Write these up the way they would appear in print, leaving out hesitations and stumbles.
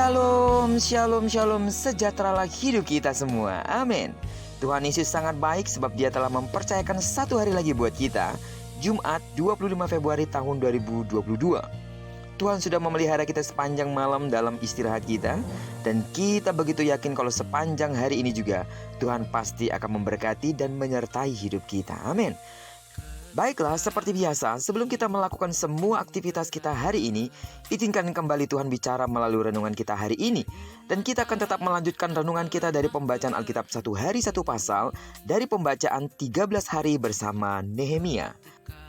Shalom, shalom, shalom, sejahteralah hidup kita semua, amin. Tuhan Yesus sangat baik sebab Dia telah mempercayakan satu hari lagi buat kita, Jumat 25 Februari tahun 2022. Tuhan sudah memelihara kita sepanjang malam dalam istirahat kita, dan kita begitu yakin kalau sepanjang hari ini juga Tuhan pasti akan memberkati dan menyertai hidup kita, amin. Baiklah, seperti biasa, sebelum kita melakukan semua aktivitas kita hari ini, izinkan kembali Tuhan bicara melalui renungan kita hari ini. Dan kita akan tetap melanjutkan renungan kita dari pembacaan Alkitab satu hari satu pasal, dari pembacaan 13 hari bersama Nehemia.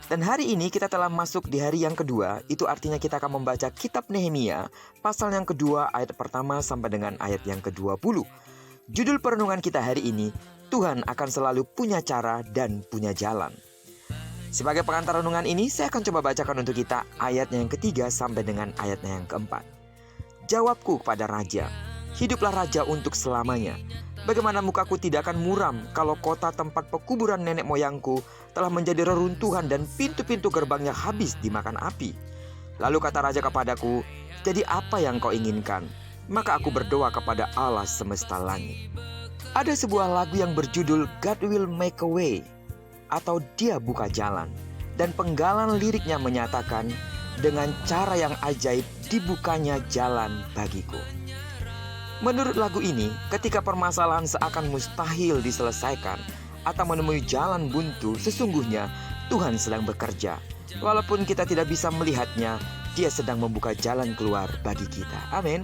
Dan hari ini kita telah masuk di hari yang kedua, itu artinya kita akan membaca kitab Nehemia, pasal yang kedua ayat pertama sampai dengan ayat yang ke-20. Judul perenungan kita hari ini, Tuhan akan selalu punya cara dan punya jalan. Sebagai pengantar renungan ini, saya akan coba bacakan untuk kita ayatnya yang ketiga sampai dengan ayatnya yang keempat. Jawabku kepada raja, hiduplah raja untuk selamanya. Bagaimana mukaku tidak akan muram kalau kota tempat pekuburan nenek moyangku telah menjadi reruntuhan dan pintu-pintu gerbangnya habis dimakan api. Lalu kata raja kepadaku, jadi apa yang kau inginkan? Maka aku berdoa kepada Allah semesta langit. Ada sebuah lagu yang berjudul God Will Make a Way, atau Dia buka jalan. Dan penggalan liriknya menyatakan, dengan cara yang ajaib dibukanya jalan bagiku. Menurut lagu ini, ketika permasalahan seakan mustahil diselesaikan atau menemui jalan buntu, sesungguhnya Tuhan sedang bekerja. Walaupun kita tidak bisa melihatnya, Dia sedang membuka jalan keluar bagi kita. Amin.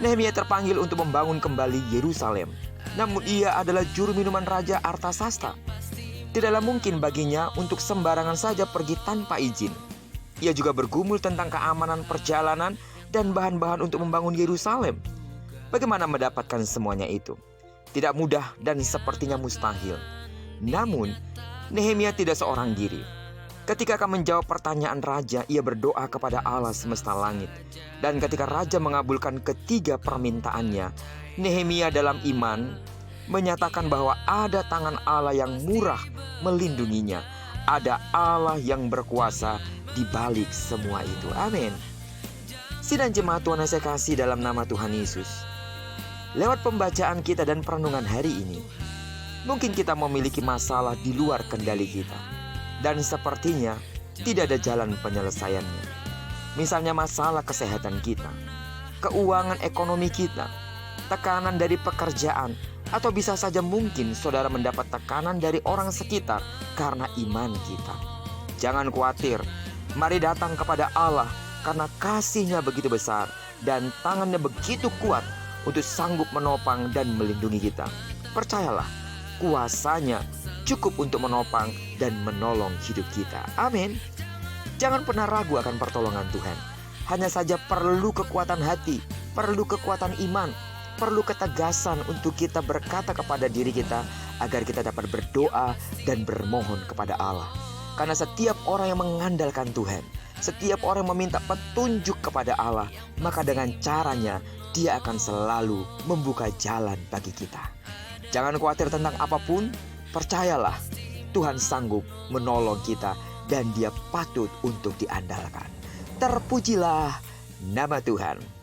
Nehemia terpanggil untuk membangun kembali Yerusalem. Namun ia adalah juru minuman Raja Artasasta. Tidaklah mungkin baginya untuk sembarangan saja pergi tanpa izin. Ia juga bergumul tentang keamanan perjalanan dan bahan-bahan untuk membangun Yerusalem. Bagaimana mendapatkan semuanya itu? Tidak mudah dan sepertinya mustahil. Namun, Nehemia tidak seorang diri. Ketika akan menjawab pertanyaan raja, ia berdoa kepada Allah semesta langit. Dan ketika raja mengabulkan ketiga permintaannya, Nehemia dalam iman menyatakan bahwa ada tangan Allah yang murah melindunginya. Ada Allah yang berkuasa di balik semua itu. Amin. Sidang jemaat Tuhan yang saya kasih dalam nama Tuhan Yesus, lewat pembacaan kita dan perenungan hari ini, mungkin kita memiliki masalah di luar kendali kita, dan sepertinya tidak ada jalan penyelesaiannya. Misalnya masalah kesehatan kita, keuangan ekonomi kita, tekanan dari pekerjaan, atau bisa saja mungkin saudara mendapat tekanan dari orang sekitar karena iman kita. Jangan khawatir, mari datang kepada Allah karena kasih-Nya begitu besar dan tangan-Nya begitu kuat untuk sanggup menopang dan melindungi kita. Percayalah, kuasa-Nya cukup untuk menopang dan menolong hidup kita. Amin. Jangan pernah ragu akan pertolongan Tuhan. Hanya saja perlu kekuatan hati, perlu kekuatan iman, perlu ketegasan untuk kita berkata kepada diri kita agar kita dapat berdoa dan bermohon kepada Allah. Karena setiap orang yang mengandalkan Tuhan, setiap orang yang meminta petunjuk kepada Allah, maka dengan caranya Dia akan selalu membuka jalan bagi kita. Jangan khawatir tentang apapun, percayalah Tuhan sanggup menolong kita dan Dia patut untuk diandalkan. Terpujilah nama Tuhan.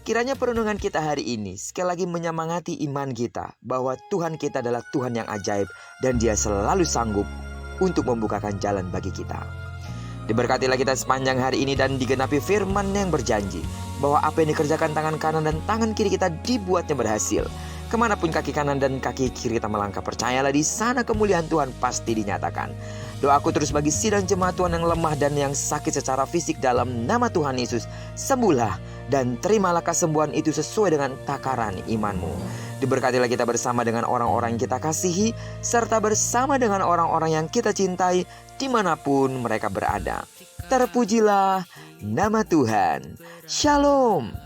Kiranya perenungan kita hari ini sekali lagi menyemangati iman kita bahwa Tuhan kita adalah Tuhan yang ajaib dan Dia selalu sanggup untuk membukakan jalan bagi kita. Diberkatilah kita sepanjang hari ini dan digenapi firman yang berjanji bahwa apa yang dikerjakan tangan kanan dan tangan kiri kita dibuatnya berhasil. Kemanapun kaki kanan dan kaki kiri kita melangkah, percayalah di sana kemuliaan Tuhan pasti dinyatakan. Doaku terus bagi sidang jemaat Tuhan yang lemah dan yang sakit secara fisik dalam nama Tuhan Yesus. Sembuhlah dan terimalah kesembuhan itu sesuai dengan takaran imanmu. Diberkatilah kita bersama dengan orang-orang yang kita kasihi, serta bersama dengan orang-orang yang kita cintai dimanapun mereka berada. Terpujilah nama Tuhan. Shalom.